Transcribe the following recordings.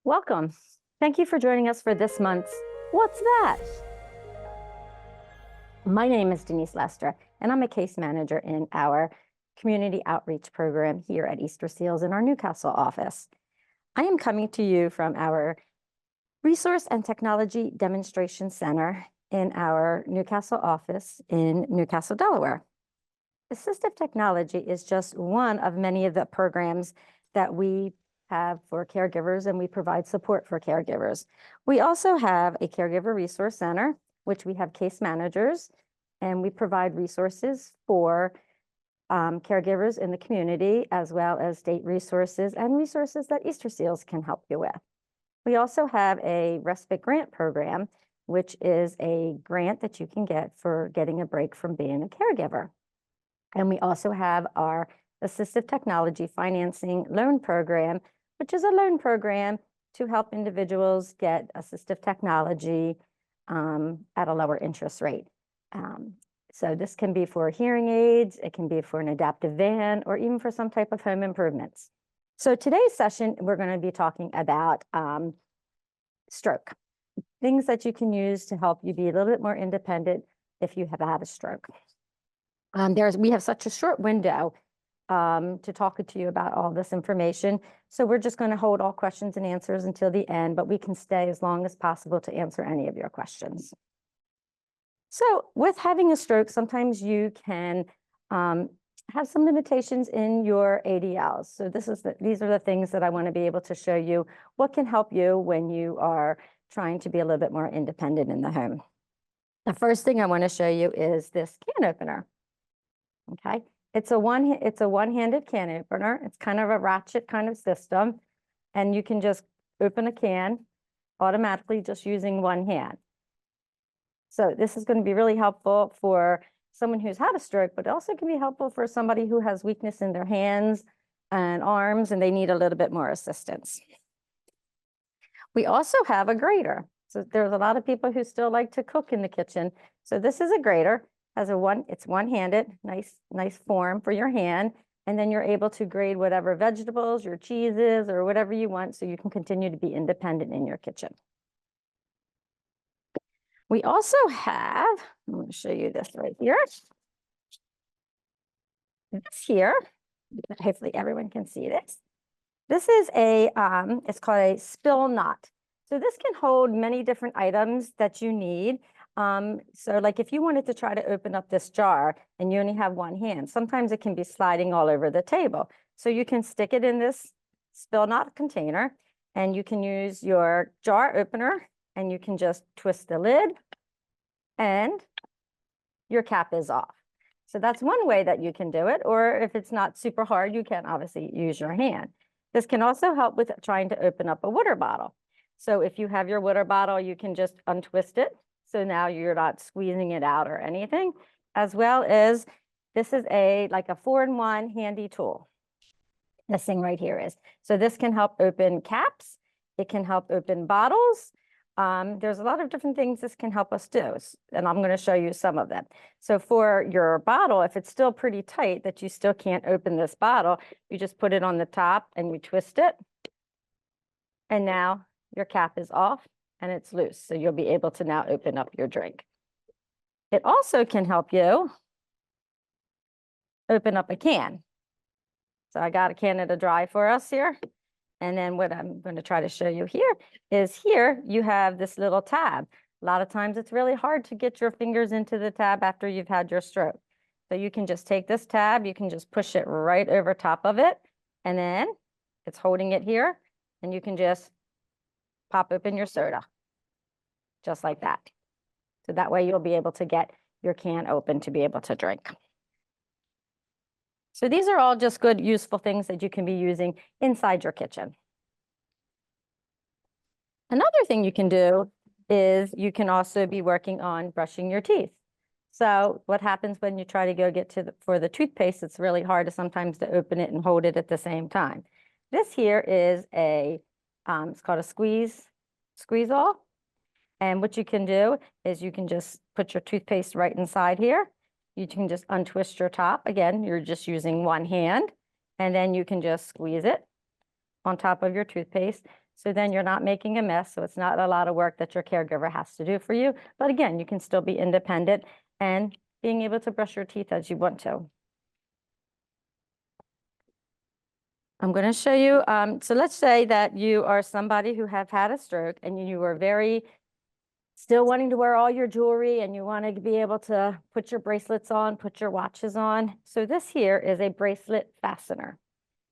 Welcome. Thank you for joining us for this month's What's That? My name is Denise Lester, and I'm a case manager in our community outreach program here at Easter Seals in our Newcastle office. I am coming to you from our Resource and Technology Demonstration Center in our Newcastle office in Newcastle, Delaware. Assistive technology is just one of many of the programs that we have for caregivers, and we provide support for caregivers. We also have a caregiver resource center, which we have case managers, and we provide resources for caregivers in the community, as well as state resources and resources that Easter Seals can help you with. We also have a respite grant program, which is a grant that you can get for getting a break from being a caregiver. And we also have our assistive technology financing loan program, which is a loan program to help individuals get assistive technology at a lower interest rate. So this can be for hearing aids, it can be for an adaptive van, or even for some type of home improvements. So today's session, we're going to be talking about stroke, things that you can use to help you be a little bit more independent if you have had a stroke. We have such a short window to talk to you about all this information. So we're just going to hold all questions and answers until the end, but we can stay as long as possible to answer any of your questions. So with having a stroke, sometimes you can have some limitations in your ADLs. So these are the things that I want to be able to show you what can help you when you are trying to be a little bit more independent in the home. The first thing I want to show you is this can opener. Okay, it's a one-handed can opener. It's kind of a ratchet kind of system, and you can just open a can automatically just using one hand. So this is going to be really helpful for someone who's had a stroke, but it also can be helpful for somebody who has weakness in their hands and arms, and they need a little bit more assistance. We also have a grater. So there's a lot of people who still like to cook in the kitchen. So this is a grater. It's one-handed, nice form for your hand, and then you're able to grate whatever vegetables, your cheeses, or whatever you want, so you can continue to be independent in your kitchen. We also have, I'm going to show you this right here. This here, hopefully everyone can see this. This is it's called a spill knot. So this can hold many different items that you need. So like if you wanted to try to open up this jar and you only have one hand, sometimes it can be sliding all over the table. So you can stick it in this spill knot container, and you can use your jar opener, and you can just twist the lid and your cap is off. So that's one way that you can do it. Or if it's not super hard, you can obviously use your hand. This can also help with trying to open up a water bottle. So if you have your water bottle, you can just untwist it. So now you're not squeezing it out or anything, as well as this is like a 4-in-1 handy tool. This thing right here is. So this can help open caps. It can help open bottles. There's a lot of different things this can help us do, and I'm going to show you some of them. So for your bottle, if it's still pretty tight that you still can't open this bottle, you just put it on the top and you twist it. And now your cap is off and it's loose. So you'll be able to now open up your drink. It also can help you open up a can. So I got a Canada Dry for us here. And then what I'm going to try to show you here you have this little tab. A lot of times it's really hard to get your fingers into the tab after you've had your stroke. So you can just take this tab, you can just push it right over top of it, and then it's holding it here, and you can just pop open your soda, just like that. So that way you'll be able to get your can open to be able to drink. So these are all just good, useful things that you can be using inside your kitchen. Another thing you can do is you can also be working on brushing your teeth. So what happens when you try to go get for the toothpaste, it's really hard sometimes to open it and hold it at the same time. This here is it's called a squeeze-all. And what you can do is you can just put your toothpaste right inside here. You can just untwist your top. Again, you're just using one hand, and then you can just squeeze it on top of your toothpaste. So then you're not making a mess. So it's not a lot of work that your caregiver has to do for you. But again, you can still be independent and being able to brush your teeth as you want to. I'm going to show you. So let's say that you are somebody who have had a stroke and you are very still wanting to wear all your jewelry and you want to be able to put your bracelets on, put your watches on. So this here is a bracelet fastener.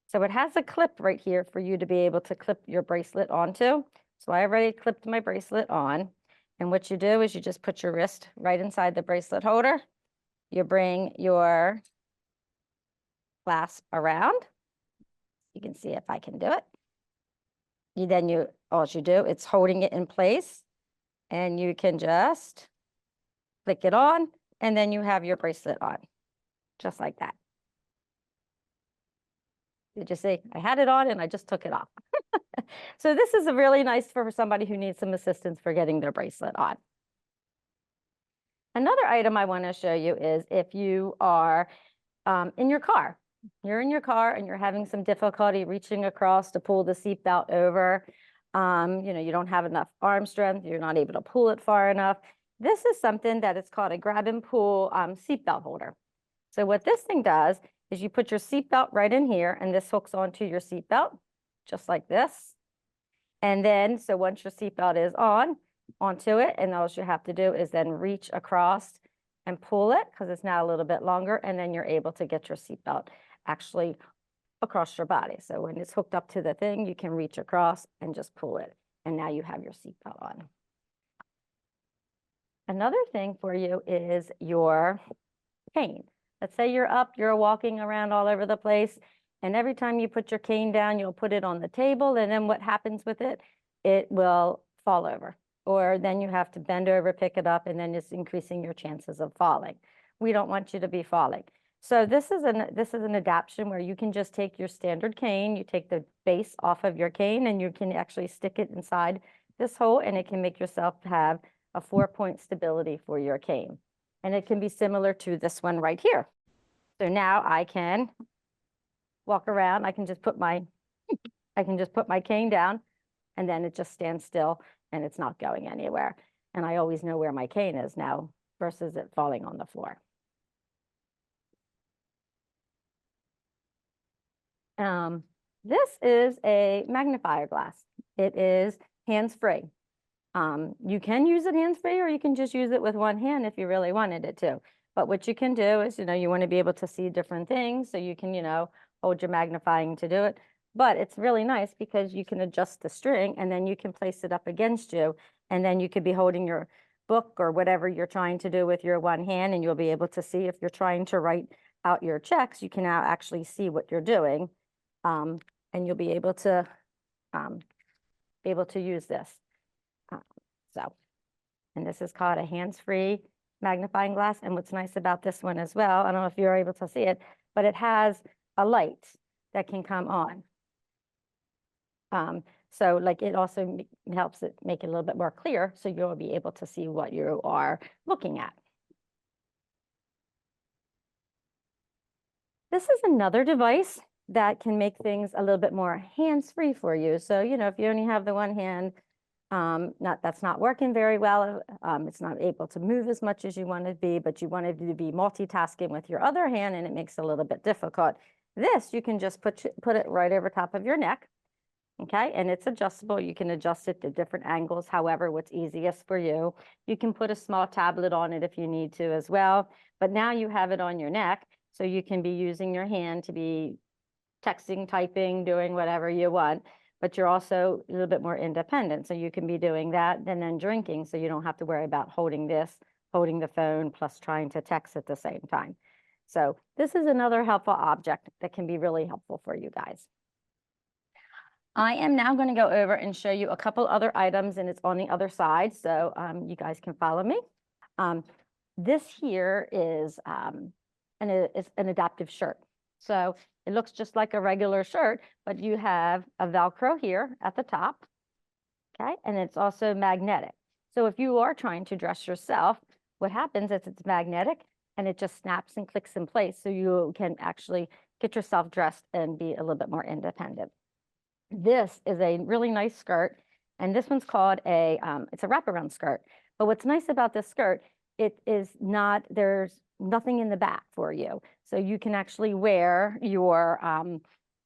So it has a clip right here for you to be able to clip your bracelet onto. So I already clipped my bracelet on. And what you do is you just put your wrist right inside the bracelet holder. You bring your clasp around. You can see if I can do it. All you do, it's holding it in place. And you can just click it on, and then you have your bracelet on, just like that. Did you see? I had it on and I just took it off. So this is a really nice for somebody who needs some assistance for getting their bracelet on. Another item I want to show you is if you are in your car. You're in your car and you're having some difficulty reaching across to pull the seatbelt over. You don't have enough arm strength. You're not able to pull it far enough. This is something that is called a grab and pull seatbelt holder. So what this thing does is you put your seatbelt right in here, and this hooks onto your seatbelt, just like this. And then, so once your seatbelt is onto it, and all you have to do is then reach across and pull it, because it's now a little bit longer, and then you're able to get your seatbelt actually across your body. So when it's hooked up to the thing, you can reach across and just pull it, and now you have your seatbelt on. Another thing for you is your cane. Let's say you're up, you're walking around all over the place, and every time you put your cane down, you'll put it on the table, and then what happens with it? It will fall over, or then you have to bend over, pick it up, and then it's increasing your chances of falling. We don't want you to be falling. So this is an adaptation where you can just take your standard cane, you take the base off of your cane, and you can actually stick it inside this hole, and it can make yourself have a 4-point stability for your cane. And it can be similar to this one right here. So now I can walk around. I can just put my cane down, and then it just stands still, and it's not going anywhere. And I always know where my cane is now versus it falling on the floor. This is a magnifier glass. It is hands-free. You can use it hands-free, or you can just use it with one hand if you really wanted it to. But what you can do is, you want to be able to see different things, so you can, hold your magnifying to do it. But it's really nice because you can adjust the string, and then you can place it up against you, and then you could be holding your book or whatever you're trying to do with your one hand, and you'll be able to see if you're trying to write out your checks, you can now actually see what you're doing, and you'll be able to use this. And this is called a hands-free magnifying glass. And what's nice about this one as well, I don't know if you're able to see it, but it has a light that can come on. So like it also helps it make it a little bit more clear, so you'll be able to see what you are looking at. This is another device that can make things a little bit more hands-free for you. So, if you only have the one hand, that's not working very well. It's not able to move as much as you want to be, but you want to be multitasking with your other hand, and it makes it a little bit difficult. This, you can just put it right over top of your neck, okay? And it's adjustable. You can adjust it to different angles, however, what's easiest for you. You can put a small tablet on it if you need to as well, but now you have it on your neck, so you can be using your hand to be texting, typing, doing whatever you want. But you're also a little bit more independent. So you can be doing that and then drinking, so you don't have to worry about holding the phone, plus trying to text at the same time. So this is another helpful object that can be really helpful for you guys. I am now going to go over and show you a couple other items, and it's on the other side, so you guys can follow me. This here is an adaptive shirt. So it looks just like a regular shirt, but you have a Velcro here at the top, okay? And it's also magnetic. So if you are trying to dress yourself, what happens is it's magnetic, and it just snaps and clicks in place, so you can actually get yourself dressed and be a little bit more independent. This is a really nice skirt, and this one's called it's a wraparound skirt. But what's nice about this skirt, there's nothing in the back for you. So you can actually wear your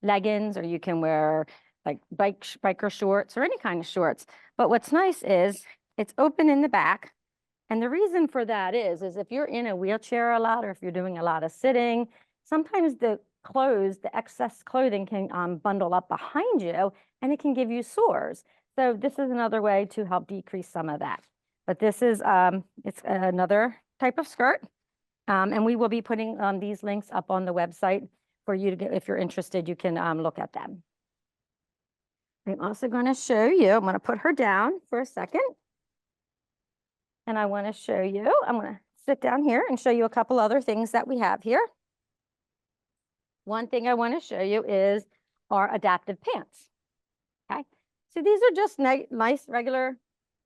leggings, or you can wear like biker shorts or any kind of shorts. But what's nice is it's open in the back. And the reason for that is if you're in a wheelchair a lot, or if you're doing a lot of sitting, sometimes the excess clothing can bundle up behind you, and it can give you sores. So this is another way to help decrease some of that. But this is, it's another type of skirt. And we will be putting these links up on the website for you to get, if you're interested, you can look at them. I'm also going to show you, I'm going to put her down for a second. And I want to show you, I'm going to sit down here and show you a couple other things that we have here. One thing I want to show you is our adaptive pants. Okay, so these are just nice regular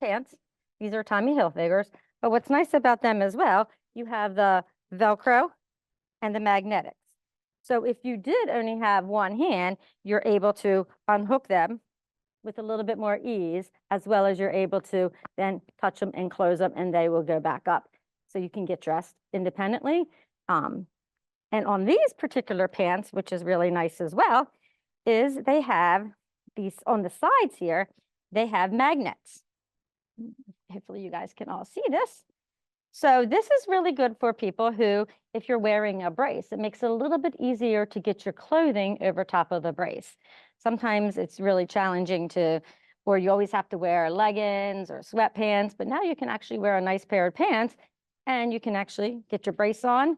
pants. These are Tommy Hilfigers, but what's nice about them as well, you have the Velcro and the magnetics. So if you did only have one hand, you're able to unhook them with a little bit more ease, as well as you're able to then touch them and close them, and they will go back up. So you can get dressed independently. And on these particular pants, which is really nice as well, is they have these on the sides here, they have magnets. Hopefully you guys can all see this. So this is really good for people who, if you're wearing a brace, it makes it a little bit easier to get your clothing over top of the brace. Sometimes it's really challenging or you always have to wear leggings or sweatpants, but now you can actually wear a nice pair of pants, and you can actually get your brace on,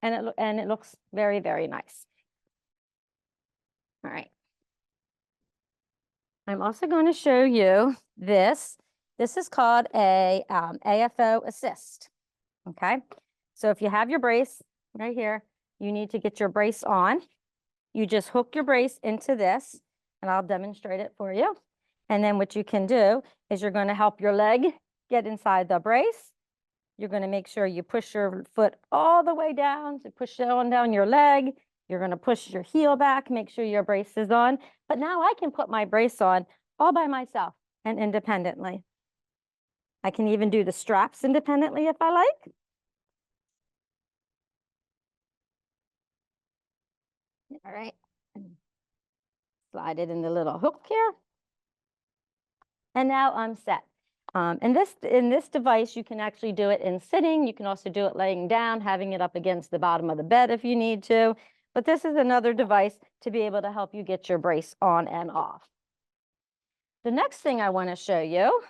and it looks very, very nice. All right. I'm also going to show you this. This is called a AFO Assist. Okay. So if you have your brace right here, you need to get your brace on. You just hook your brace into this, and I'll demonstrate it for you. And then what you can do is you're going to help your leg get inside the brace. You're going to make sure you push your foot all the way down, to push down your leg. You're going to push your heel back, make sure your brace is on. But now I can put my brace on all by myself and independently. I can even do the straps independently if I like. All right. Slide it in the little hook here. And now I'm set. In this device, you can actually do it in sitting. You can also do it laying down, having it up against the bottom of the bed if you need to. But this is another device to be able to help you get your brace on and off. The next thing I want to show you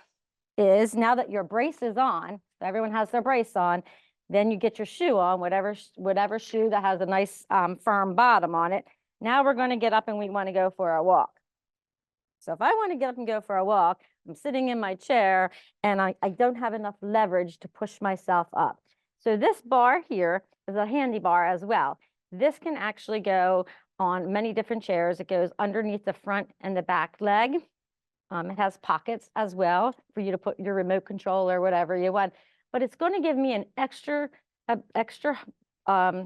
is, now that your brace is on, so everyone has their brace on, then you get your shoe on, whatever shoe that has a nice firm bottom on it. Now we're going to get up and we want to go for a walk. So if I want to get up and go for a walk, I'm sitting in my chair and I don't have enough leverage to push myself up. So this bar here is a handy bar as well. This can actually go on many different chairs. It goes underneath the front and the back leg. It has pockets as well for you to put your remote control or whatever you want. But it's going to give me an extra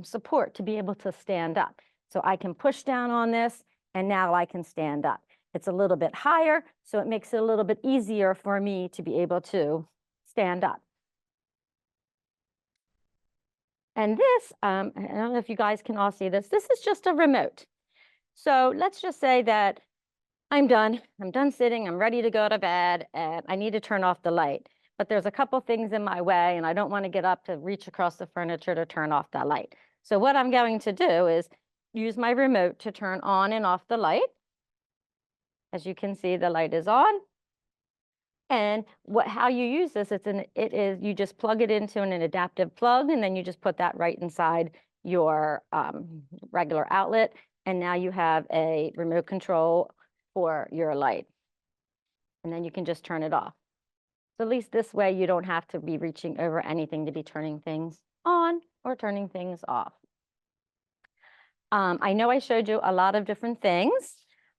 support to be able to stand up. So I can push down on this, and now I can stand up. It's a little bit higher, so it makes it a little bit easier for me to be able to stand up. And this, I don't know if you guys can all see this. This is just a remote. So let's just say that I'm done sitting, I'm ready to go to bed, and I need to turn off the light. But there's a couple things in my way, and I don't want to get up to reach across the furniture to turn off that light. So what I'm going to do is use my remote to turn on and off the light. As you can see, the light is on. And how you use this, you just plug it into an adaptive plug, and then you just put that right inside your regular outlet. And now you have a remote control for your light. And then you can just turn it off. So at least this way, you don't have to be reaching over anything to be turning things on or turning things off. I know I showed you a lot of different things.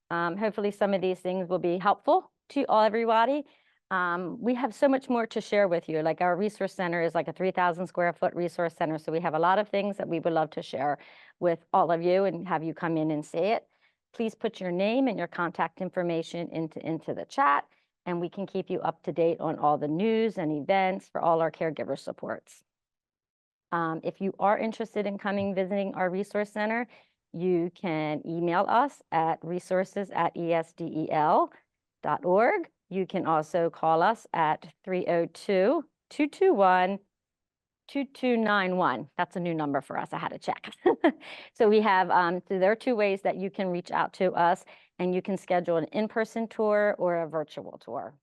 Hopefully some of these things will be helpful to everybody. We have so much more to share with you. Like, our resource center is like a 3,000 square foot resource center. So we have a lot of things that we would love to share with all of you and have you come in and see it. please put your name and your contact information into the chat, and we can keep you up to date on all the news and events for all our caregiver supports. If you are interested in visiting our resource center, you can email us at resources@esdel.org. You can also call us at 302-221-2291. That's a new number for us. I had to check. So we have, so there are two ways that you can reach out to us, and you can schedule an in-person tour or a virtual tour.